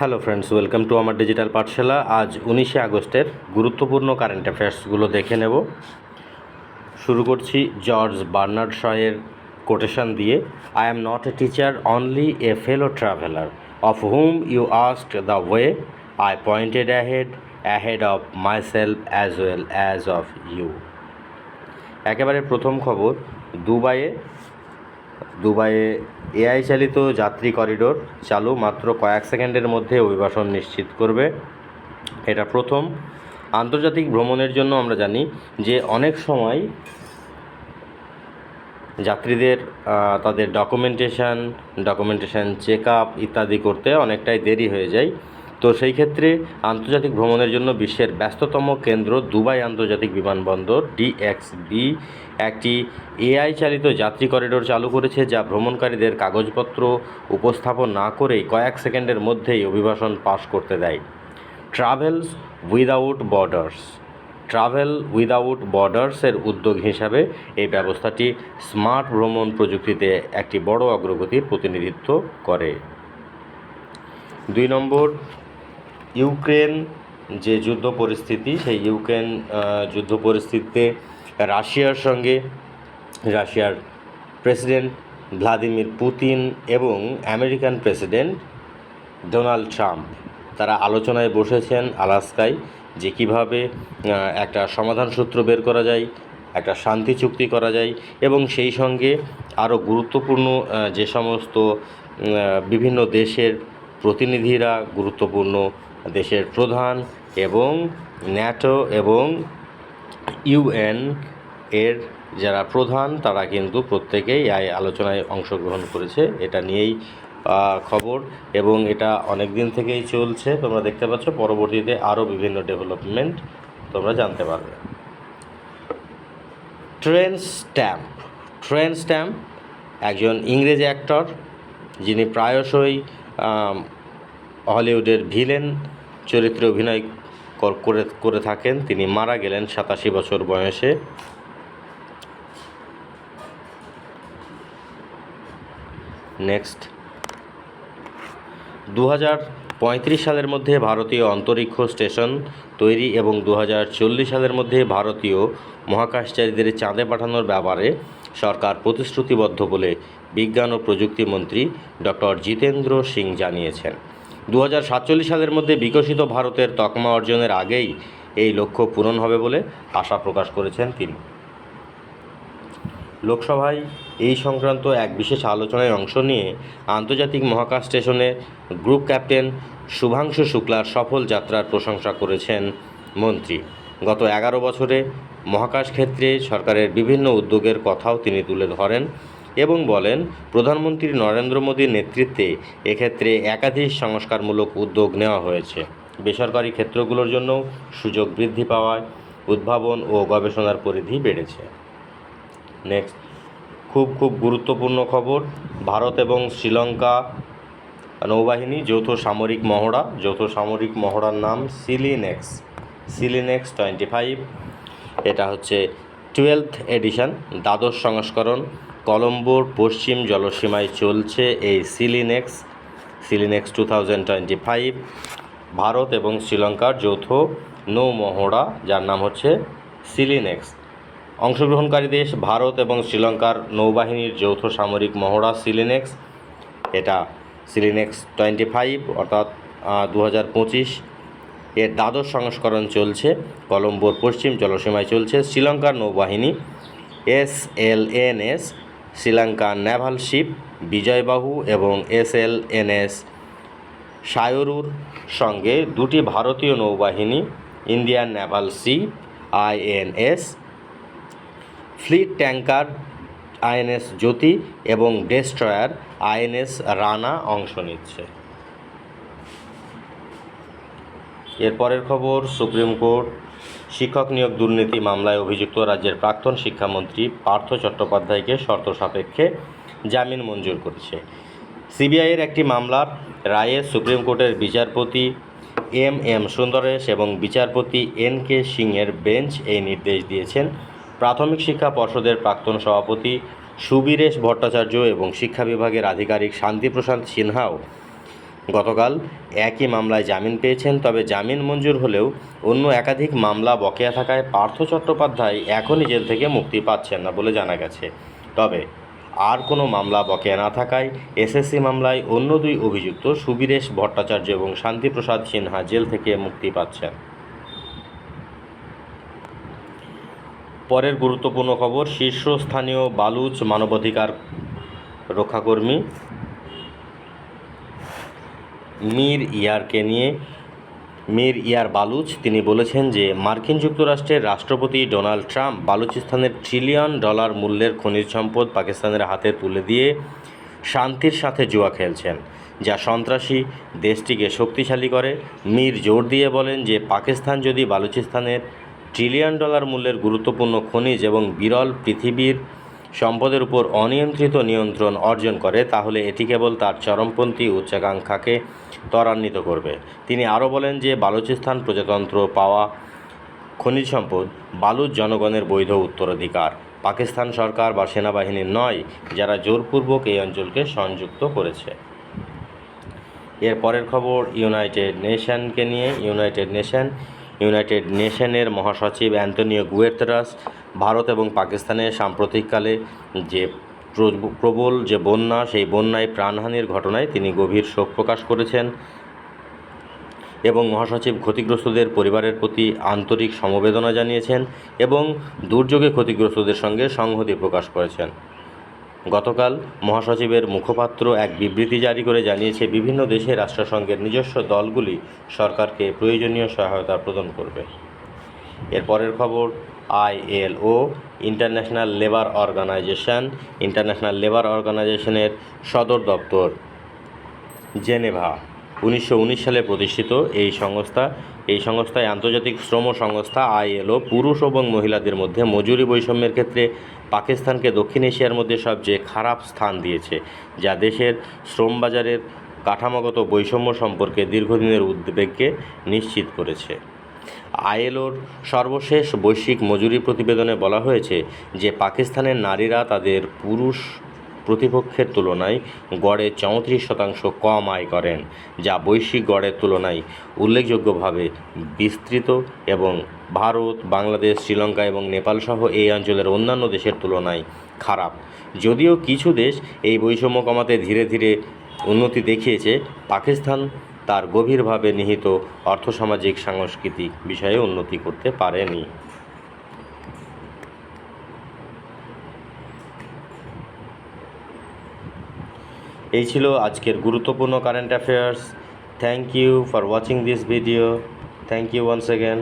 Hello friends, welcome to আমার digital পাঠশালা। আজ 19শে আগস্টের গুরুত্বপূর্ণ কারেন্ট অ্যাফেয়ার্সগুলো দেখে নেব। শুরু করছি জর্জ বার্নার্ড শয়ের কোটেশন দিয়ে। I am not a teacher, only a fellow traveller, of whom you asked the way, I pointed ahead of myself as well as of you. একেবারে প্রথম খবর, দুবাইয়ে এআই চালিত যাত্রী করিডোর চালু, মাত্র কয়েক সেকেন্ডের মধ্যে অভিবাসন নিশ্চিত করবে। এটা প্রথম। আন্তর্জাতিক ভ্রমণের জন্য আমরা জানি যে অনেক সময় যাত্রীদের তাদের ডকুমেন্টেশন চেক আপ ইত্যাদি করতে অনেকটাই দেরি হয়ে যায়। তো সেই ক্ষেত্রে আন্তর্জাতিক ভ্রমণের জন্য বিশ্বের ব্যস্ততম কেন্দ্র দুবাই আন্তর্জাতিক বিমানবন্দর DXB একটি এআই চালিত যাত্রী করিডোর চালু করেছে, যা ভ্রমণকারীদের কাগজপত্র উপস্থাপন না করেই কয়েক সেকেন্ডের মধ্যেই অভিবাসন পাস করতে দেয়। ট্রাভেল উইদাউট বর্ডার্সের উদ্যোগ হিসাবে এই ব্যবস্থাটি স্মার্ট ভ্রমণ প্রযুক্তিতে একটি বড় অগ্রগতির প্রতিনিধিত্ব করে। 2 নম্বর, ইউক্রেন যে যুদ্ধ পরিস্থিতি, সেই ইউক্রেন যুদ্ধ পরিস্থিতিতে রাশিয়ার প্রেসিডেন্ট ভ্লাদিমির পুতিন এবং আমেরিকান প্রেসিডেন্ট ডোনাল্ড ট্রাম্প তারা আলোচনায় বসেছেন আলাস্কায়, যে কীভাবে একটা সমাধান সূত্র বের করা যায়, একটা শান্তি চুক্তি করা যায়, এবং সেই সঙ্গে আরও গুরুত্বপূর্ণ যে সমস্ত বিভিন্ন দেশের প্রতিনিধিরা, গুরুত্বপূর্ণ দেশের প্রধান এবং ন্যাটো এবং UN এর যারা প্রধান, তারা কিন্তু প্রত্যেকেই এই আলোচনায় অংশগ্রহণ করেছে। এটা নিয়েই খবর, এবং এটা অনেক দিন থেকেই চলছে। তোমরা দেখতে পাচ্ছ, পরবর্তীতে আরও বিভিন্ন ডেভেলপমেন্ট তোমরা জানতে পারবে। ট্রেন স্ট্যাম্প একজন ইংরেজ অ্যাক্টর, যিনি প্রায়শই হলিউডের ভিলেন চরিত্রে অভিনয় করে থাকেন। তিনি মারা গেলেন 87 বছর বয়সে। নেক্সট, 2035 সালের মধ্যে ভারতীয় অন্তরিক্ষ স্টেশন তৈরি এবং 2040 সালের মধ্যে ভারতীয় মহাকাশচারীদের চাঁদে পাঠানোর ব্যাপারে সরকার প্রতিশ্রুতিবদ্ধ বলে বিজ্ঞান ও প্রযুক্তি মন্ত্রী ডক্টর জিতেন্দ্র সিং জানিয়েছেন। 2047 সালের মধ্যে বিকশিত ভারতের তকমা অর্জনের আগেই এই লক্ষ্য পূরণ হবে বলে আশা প্রকাশ করেছেন তিনি। লোকসভায় এই সংক্রান্ত এক বিশেষ আলোচনায় অংশ নিয়ে আন্তর্জাতিক মহাকাশ স্টেশনে গ্রুপ ক্যাপ্টেন শুভাংশু শুক্লার সফল যাত্রার প্রশংসা করেছেন মন্ত্রী। গত 11 বছরে মহাকাশ ক্ষেত্রে সরকারের বিভিন্ন উদ্যোগের কথাও তিনি তুলে ধরেন এবং বলেন, প্রধানমন্ত্রী নরেন্দ্র মোদীর নেতৃত্বে এক্ষেত্রে একাধিক সংস্কারমূলক উদ্যোগ নেওয়া হয়েছে। বেসরকারি ক্ষেত্রগুলোর জন্য সুযোগ বৃদ্ধি পাওয়ায় উদ্ভাবন ও গবেষণার পরিধি বেড়েছে। নেক্সট, খুব গুরুত্বপূর্ণ খবর, ভারত এবং শ্রীলঙ্কা নৌবাহিনী যৌথ সামরিক মহড়ার নাম সিলিনেক্স 25। এটা হচ্ছে 12th এডিশন, দ্বাদশ সংস্করণ। কলম্বোর পশ্চিম জলসীমায় চলছে এই সিলিনেক্স 2025, ভারত এবং শ্রীলঙ্কার যৌথ নৌ মহড়া, যার নাম হচ্ছে সিলিনেক্স। অংশগ্রহণকারী দেশ ভারত এবং শ্রীলঙ্কার নৌবাহিনীর যৌথ সামরিক মহড়া সিলিনেক্স। এটা সিলিনেক্স 25 অর্থাৎ 2025 এর দ্বাদশ সংস্করণ চলছে। কলম্বোর পশ্চিম জলসীমায় চলছে। শ্রীলঙ্কার নৌবাহিনী SLNS শ্রীলঙ্কা নেভাল শিপ বিজয়বাহু এবং SLNS সায়রুর সঙ্গে দুটি ভারতীয় নৌবাহিনী Indian Naval sheep INS, fleet tanker INS জ্যোতি এবং ডেস্ট্রয়ার INS রানা অংশ নিচ্ছে। এরপরের খবর, সুপ্রিম কোর্ট শিক্ষক নিয়োগ দুর্নীতি মামলায় অভিযুক্ত রাজ্যের প্রাক্তন শিক্ষামন্ত্রী পার্থ চট্টোপাধ্যায়কে শর্ত সাপেক্ষে জামিন মঞ্জুর করেছে। CBIয়ের একটি মামলার রায়ে সুপ্রিম কোর্টের বিচারপতি MM সুন্দরেশ এবং বিচারপতি NK সিংয়ের বেঞ্চ এই নির্দেশ দিয়েছেন। প্রাথমিক শিক্ষা পর্ষদের প্রাক্তন সভাপতি সুবীরেশ ভট্টাচার্য এবং শিক্ষা বিভাগের আধিকারিক শান্তিপ্রসাদ সিনহাও গতকাল একই মামলায় জামিন পেয়েছেন। তবে জামিন মঞ্জুর হলেও অন্য একাধিক মামলা বকেয়া থাকায় পার্থ চট্টোপাধ্যায় এখনই জেল থেকে মুক্তি পাচ্ছেন না বলে জানা গেছে। তবে আর কোনো মামলা বকেয়া না থাকায় এসএসসি মামলায় অন্য দুই অভিযুক্ত সুবীরেশ ভট্টাচার্য এবং শান্তিপ্রসাদ সিনহা জেল থেকে মুক্তি পাচ্ছেন। পরের গুরুত্বপূর্ণ খবর, শীর্ষস্থানীয় বালুচ মানবাধিকার রক্ষাকর্মী মীর ইয়ার বালুচ তিনি বলেছেন যে মার্কিন যুক্তরাষ্ট্রের রাষ্ট্রপতি ডোনাল্ড ট্রাম্প বালুচিস্তানের $1 ট্রিলিয়ন মূল্যের খনিজ সম্পদ পাকিস্তানের হাতে তুলে দিয়ে শান্তির সাথে জুয়া খেলছেন, যা সন্ত্রাসী দেশটিকে শক্তিশালী করে। মীর জোর দিয়ে বলেন যে পাকিস্তান যদি বালুচিস্তানের $1 ট্রিলিয়ন মূল্যের গুরুত্বপূর্ণ খনিজ এবং বিরল পৃথিবীর সম্পদের উপর অনিয়ন্ত্রিত নিয়ন্ত্রণ অর্জন করে, তাহলে এটি কেবল তার চরমপন্থী উচ্চাকাঙ্ক্ষাকে ত্বরান্বিত করবে। তিনি আরও বলেন যে বালুচিস্তান প্রজাতন্ত্র পাওয়া খনিজ সম্পদ বালুচ জনগণের বৈধ উত্তরাধিকার, পাকিস্তান সরকার বা সেনাবাহিনীর নয়, যারা জোরপূর্বক এই অঞ্চলকে সংযুক্ত করেছে। এর পরের খবর ইউনাইটেড নেশনকে নিয়ে। ইউনাইটেড নেশনের মহাসচিব অ্যান্তোনিও গুতেরেস ভারত এবং পাকিস্তানের সাম্প্রতিককালে যে প্রবল যে বন্যা, সেই বন্যায় প্রাণহানির ঘটনায় তিনি গভীর শোক প্রকাশ করেছেন এবং মহাসচিব ক্ষতিগ্রস্তদের পরিবারের প্রতি আন্তরিক সমবেদনা জানিয়েছেন এবং দুর্যোগে ক্ষতিগ্রস্তদের সঙ্গে সংহতি প্রকাশ করেছেন। গতকাল মহাসচিবের মুখপাত্র এক বিবৃতি জারি করে জানিয়েছে, বিভিন্ন দেশের রাষ্ট্রসংঘের নিজস্ব দলগুলি সরকারকে প্রয়োজনীয় সহায়তা প্রদান করবে। এর পরের খবর ILO ইন্টারন্যাশনাল লেবার অর্গানাইজেশনের সদর দপ্তর জেনেভা। 1919 সালে প্রতিষ্ঠিত এই সংস্থায় আন্তর্জাতিক শ্রম সংস্থা ILO পুরুষ এবং মহিলাদের মধ্যে মজুরি বৈষম্যের ক্ষেত্রে পাকিস্তানকে দক্ষিণ এশিয়ার মধ্যে সবচেয়ে খারাপ স্থান দিয়েছে, যা দেশের শ্রম বাজারের কাঠামোগত বৈষম্য সম্পর্কে দীর্ঘদিনের উদ্বেগকে নিশ্চিত করেছে। ILOর সর্বশেষ বৈশ্বিক মজুরি প্রতিবেদনে বলা হয়েছে যে পাকিস্তানের নারীরা তাদের পুরুষ প্রতিপক্ষের তুলনায় গড়ে 34% কম আয় করেন, যা বৈশ্বিক গড়ের তুলনায় উল্লেখযোগ্যভাবে বিস্তৃত এবং ভারত, বাংলাদেশ, শ্রীলঙ্কা এবং নেপাল সহ এই অঞ্চলের অন্যান্য দেশের তুলনায় খারাপ। যদিও কিছু দেশ এই বৈষম্য কমাতে ধীরে ধীরে উন্নতি দেখিয়েছে, পাকিস্তান তার গভীরভাবে নিহিত অর্থসামাজিক সাংস্কৃতিক বিষয়ে উন্নতি করতে পারেনি। এই ছিল আজকের গুরুত্বপূর্ণ current affairs. Thank you for watching this video. Thank you once again.